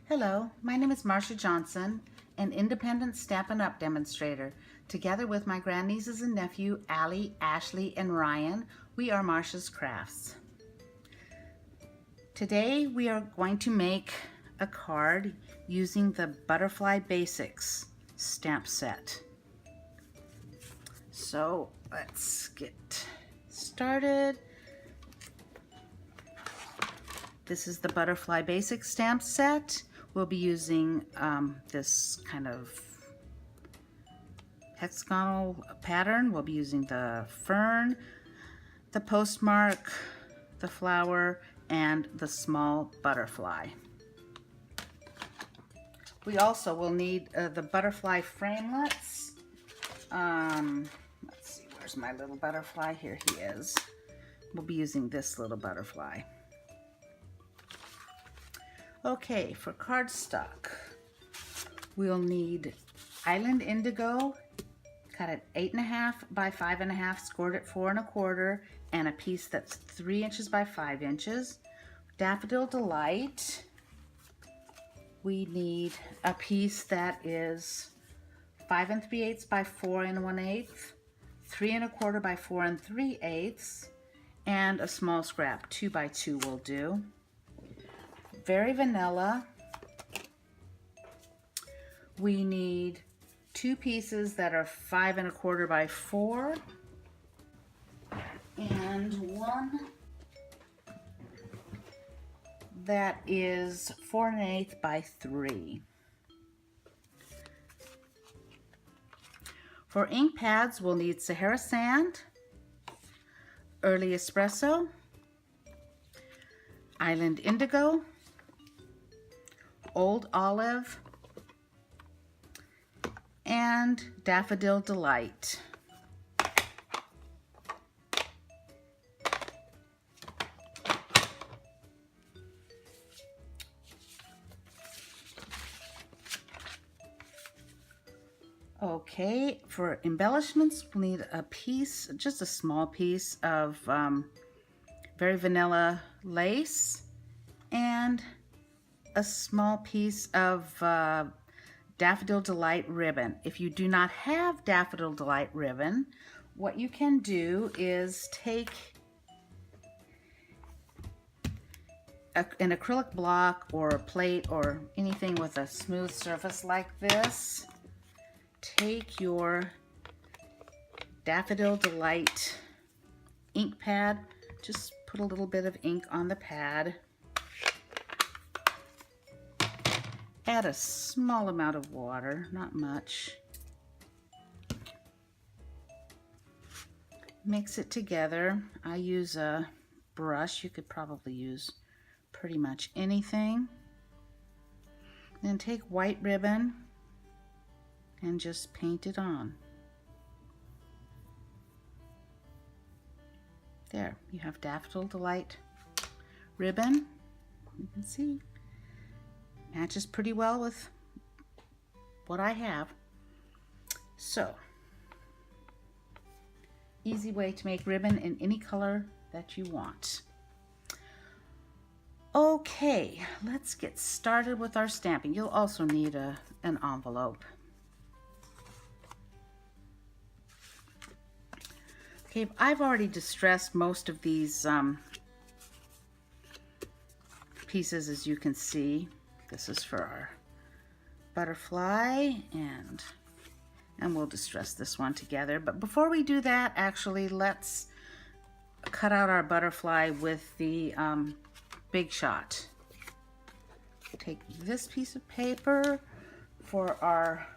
Hello, my name is Marcia Johnson, an independent Stampin' Up! Demonstrator. Together with my grandnieces and nephew, Allie, Ashley, and Ryan, we are Marcia's Crafts. Today we are going to make a card using the Butterfly Basics stamp set. So let's get started. This is the Butterfly Basics stamp set. We'll be using this kind of hexagonal pattern. We'll be using the fern, the postmark, the flower, and the small butterfly. We also will need the butterfly framelits. Let's see, where's my little butterfly? Here he is. We'll be using this little butterfly. Okay, for cardstock, we'll need Island Indigo, cut at 8.5 by 5.5, scored at 4 1/4, and a piece that's 3 inches by 5 inches. Daffodil Delight, we need a piece that is 5 3/8 by 4 1/8, 3 1/4 by 4 3/8, and a small scrap, 2 by 2 will do. Very vanilla, we need 2 pieces that are 5 1/4 by 4 and one that is 4 1/8 by 3. For ink pads, we'll need Sahana Sand, Early Espresso, Island Indigo, Old Olive, and Daffodil Delight. Okay, for embellishments, we'll need a piece, just a small piece of very vanilla lace and a small piece of Daffodil Delight Ribbon. If you do not have Daffodil Delight Ribbon, what you can do is take an acrylic block or a plate or anything with a smooth surface like this. Take your Daffodil Delight ink pad, just put a little bit of ink on the pad. Add a small amount of water, not much. Mix it together. I use a brush. You could probably use pretty much anything. Then take white ribbon and just paint it on. There, you have Daffodil Delight ribbon. You can see. Matches pretty well with what I have. So, easy way to make ribbon in any color that you want. Okay, let's get started with our stamping. You'll also need an envelope. Okay, I've already distressed most of these pieces, as you can see. This is for our butterfly, and we'll distress this one together. But before we do that, actually, let's cut out our butterfly with the Big Shot. Take this piece of paper for our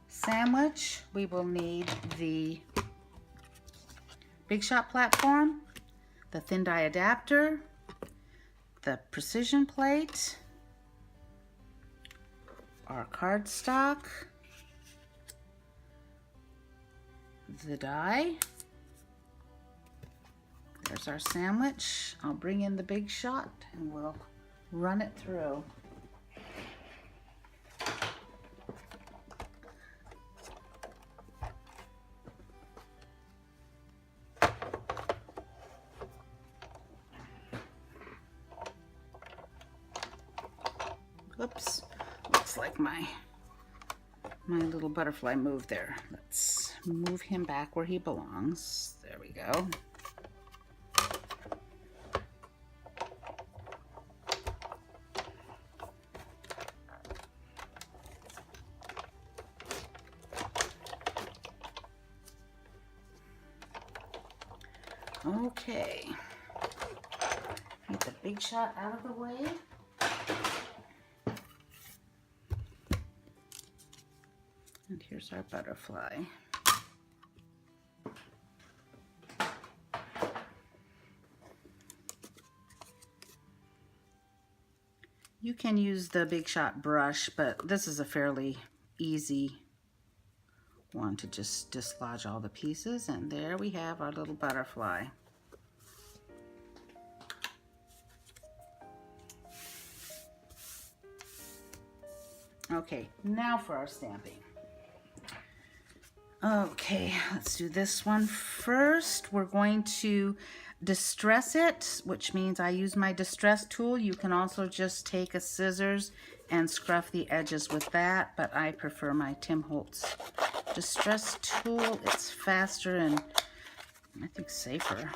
sandwich. We will need the Big Shot platform, the thin die adapter, the precision plate, our cardstock, the die. There's our sandwich. I'll bring in the Big Shot and we'll run it through. Oops, looks like my little butterfly moved there. Let's move him back where he belongs. There we go. Okay, get the big shot out of the way. And here's our butterfly. You can use the Big Shot brush, but this is a fairly easy one to just dislodge all the pieces, and there we have our little butterfly. Okay, now for our stamping. Okay, let's do this one first. We're going to distress it, which means I use my distress tool. You can also just take a scissors and scruff the edges with that, but I prefer my Tim Holtz distress tool. It's faster and I think safer.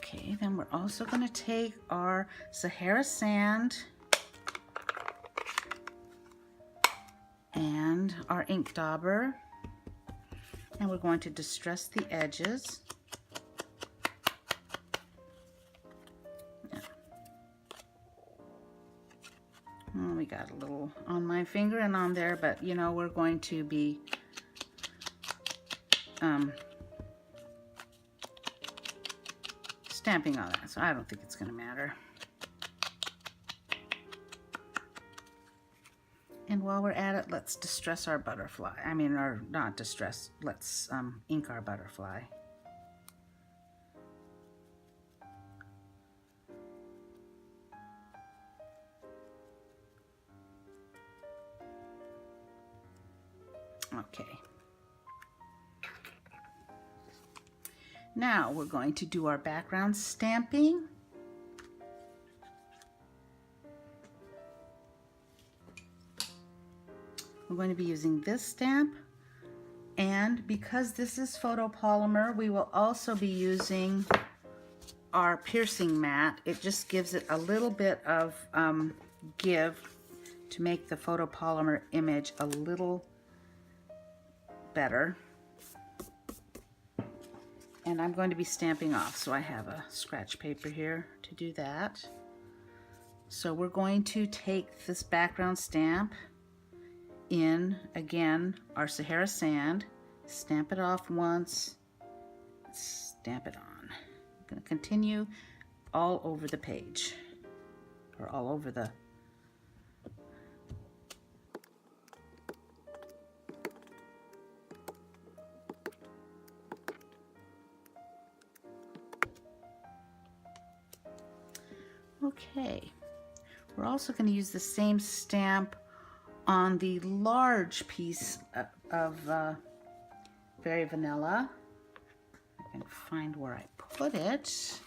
Okay, then we're also going to take our Sahana Sand and our ink dauber, and we're going to distress the edges. Oh, we got a little on my finger and on there, but you know, we're going to be stamping on that, so I don't think it's going to matter. And while we're at it, let's distress our butterfly. I mean, or not distress, let's ink our butterfly. Okay. Now we're going to do our background stamping. We're going to be using this stamp, and because this is photopolymer, we will also be using our piercing mat. It just gives it a little bit of give to make the photopolymer image a little better. And I'm going to be stamping off, so I have a scratch paper here to do that. So we're going to take this background stamp in, again, our Sahana Sand, stamp it off once, stamp it on. I'm going to continue all over the page, or all over the Okay, we're also going to use the same stamp on the large piece of Very Vanilla. I can find where I put it.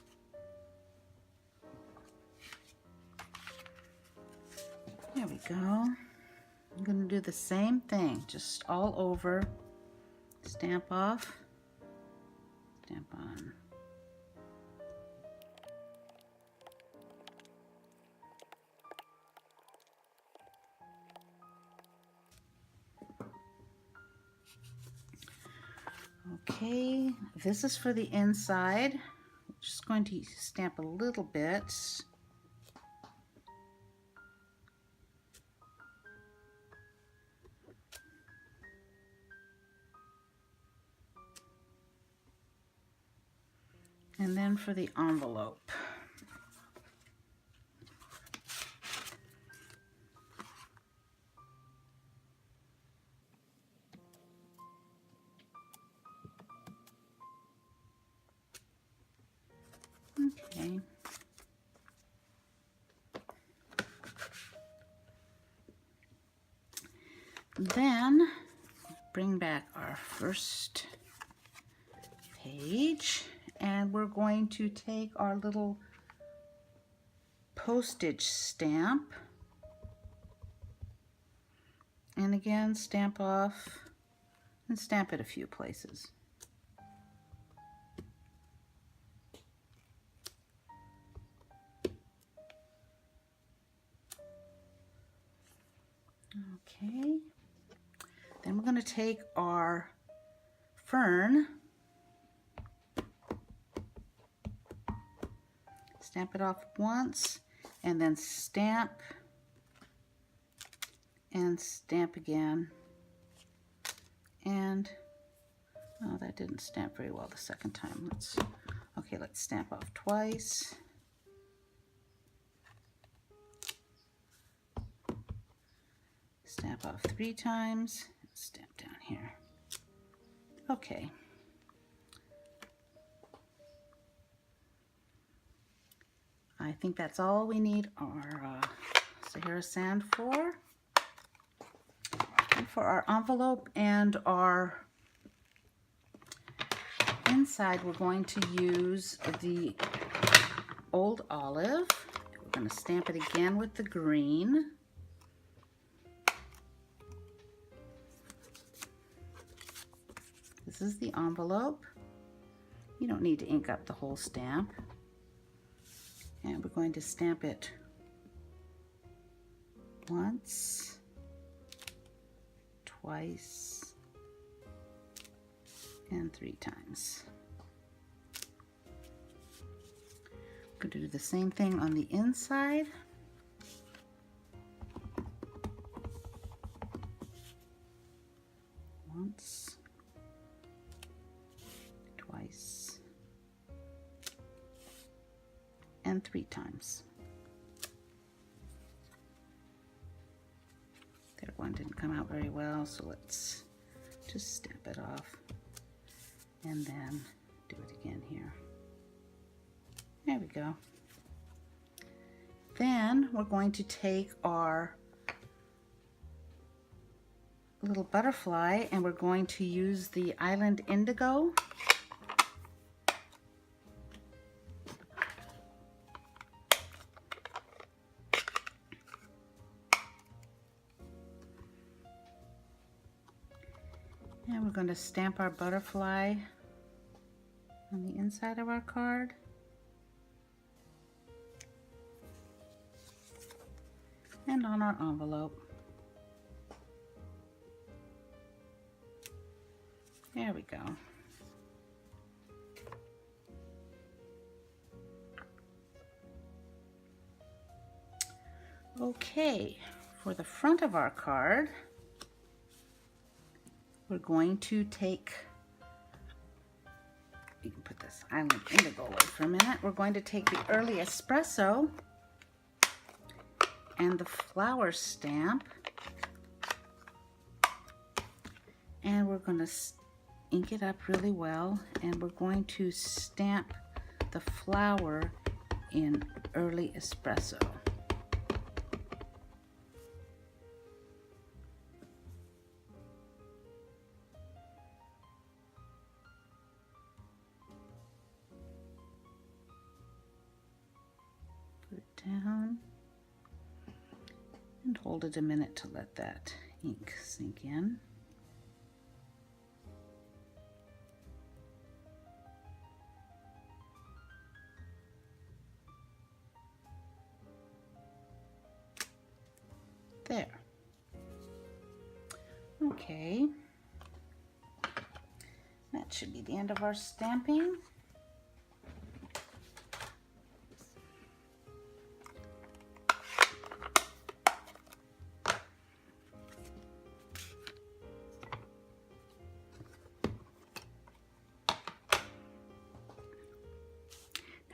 There we go. I'm going to do the same thing, just all over. Stamp off, stamp on. Okay, this is for the inside. I'm just going to stamp a little bit. And then for the envelope. Okay. Then bring back our first page, and we're going to take our little postage stamp, and again stamp off and stamp it a few places. Okay, then we're going to take our fern, stamp it off once, and then stamp and stamp again. And oh, that didn't stamp very well the second time. Let's stamp off twice. Stamp off 3 times, stamp down here. Okay. I think that's all we need our Sahana Sand for. And for our envelope and our inside, we're going to use the old olive. We're going to stamp it again with the green. This is the envelope. You don't need to ink up the whole stamp. And we're going to stamp it once, twice, and 3 times. I'm going to do the same thing on the inside. Once, twice, and 3 times. That one didn't come out very well, so let's just stamp it off and then do it again here. There we go. Then we're going to take our little butterfly and we're going to use the Island Indigo. And we're going to stamp our butterfly on the inside of our card. And on our envelope. There we go. Okay, for the front of our card, we're going to take, you can put this Island Indigo away for a minute. We're going to take the early Espresso and the flower stamp, and we're going to ink it up really well, and we're going to stamp the flower in early Espresso. Put it down and hold it a minute to let that ink sink in. There. Okay. That should be the end of our stamping.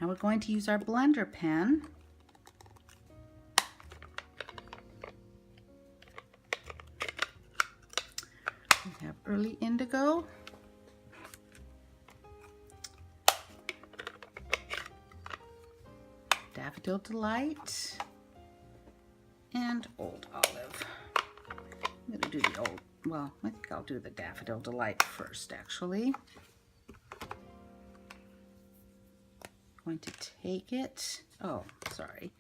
Now we're going to use our blender pen. We have early Indigo, Daffodil Delight, and Old Olive. I'm going to do the old, well, I think I'll do the Daffodil Delight first, actually. Going to take it, oh, sorry.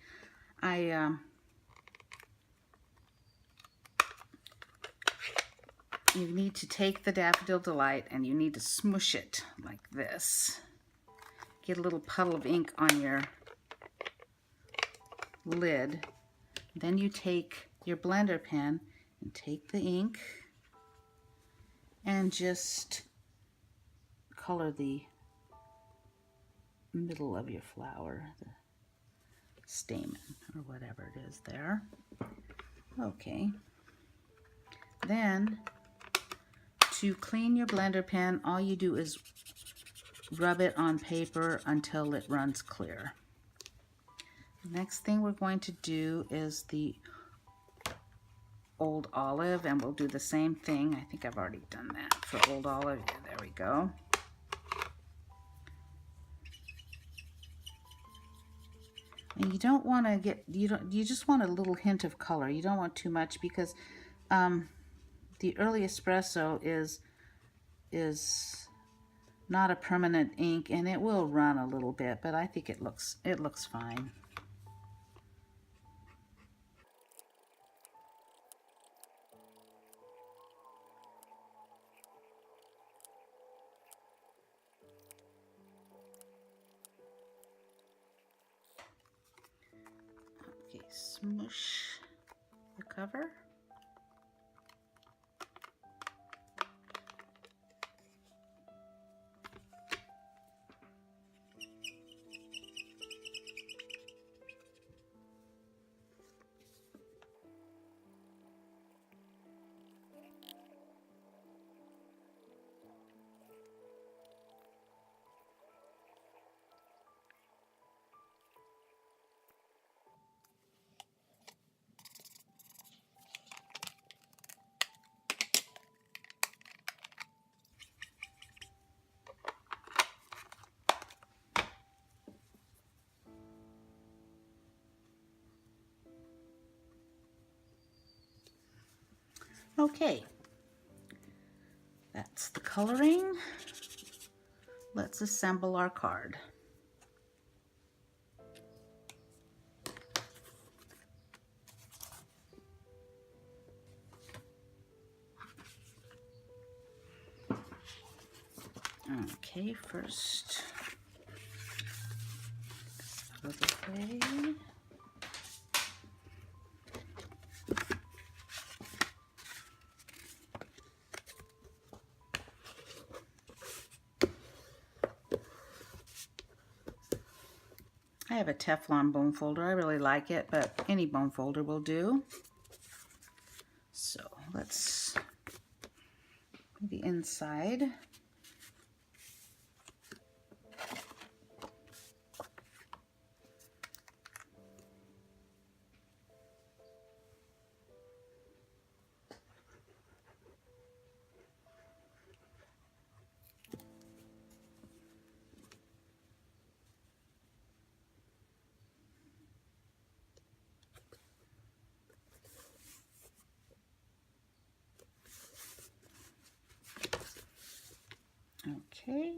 You need to take the Daffodil Delight and you need to smush it like this. Get a little puddle of ink on your lid. Then you take your blender pen and take the ink and just color the middle of your flower, the stamen or whatever it is there. Okay. Then to clean your blender pen, all you do is rub it on paper until it runs clear. The next thing we're going to do is the Old Olive, and we'll do the same thing. I think I've already done that for Old Olive. Yeah, there we go. And you don't want to get, you just want a little hint of color. You don't want too much because the early espresso is not a permanent ink and it will run a little bit, but I think it looks fine. Okay, smush the cover. Okay, that's the coloring. Let's assemble our card. Okay, first, out of the way. I have a Teflon bone folder. I really like it, but any bone folder will do. So let's do the inside. Okay.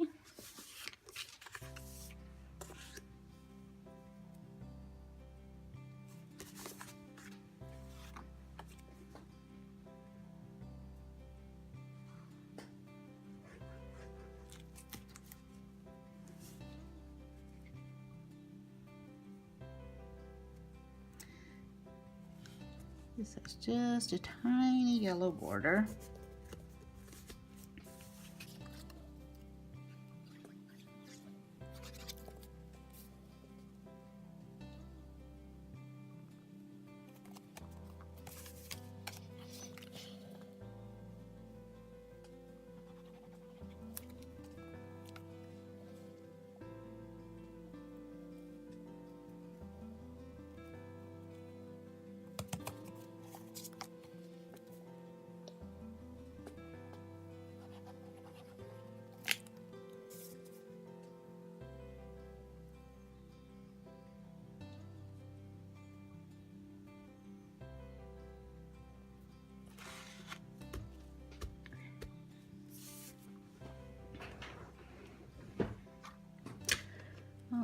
This is just a tiny yellow border.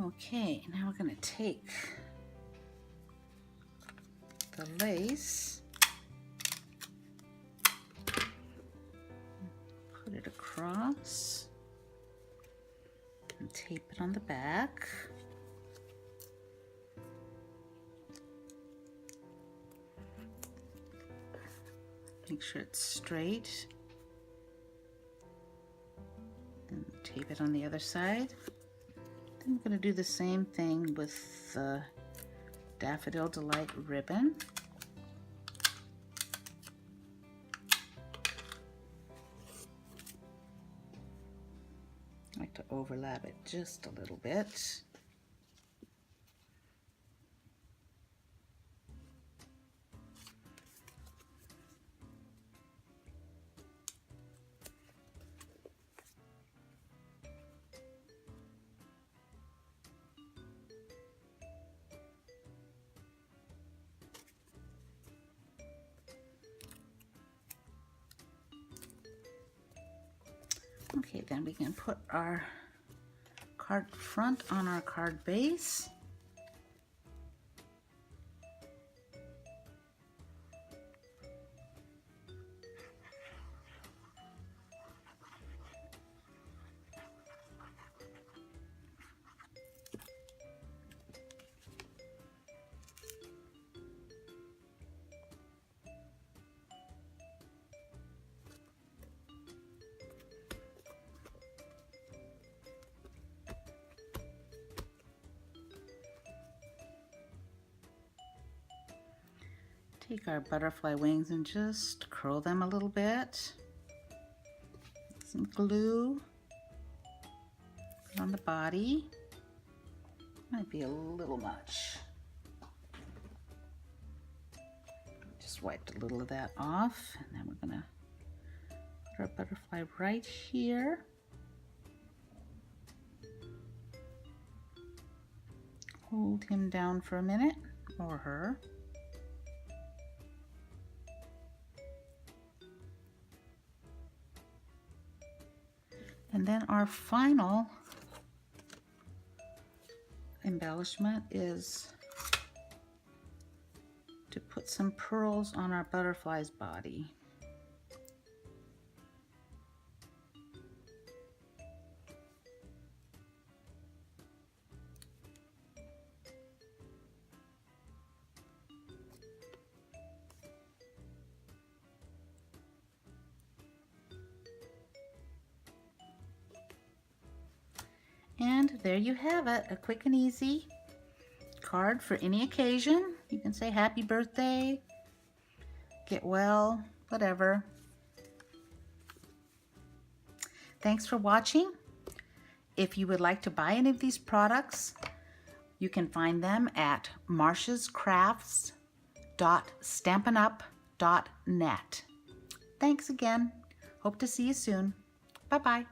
Okay, now we're going to take the lace, put it across, and tape it on the back. Make sure it's straight, and tape it on the other side. Then I'm going to do the same thing with the Daffodil Delight Ribbon. I like to overlap it just a little bit. Okay, then we can put our card front on our card base. Take our butterfly wings and just curl them a little bit. Some glue on the body. Might be a little much. Just wiped a little of that off, and then we're gonna put our butterfly right here. Hold him down for a minute, or her. And then our final embellishment is to put some pearls on our butterfly's body. And there you have it, a quick and easy card for any occasion. You can say happy birthday, get well, whatever. Thanks for watching. If you would like to buy any of these products, you can find them at marshascrafts.stampinup.net. Thanks again. Hope to see you soon. Bye-bye.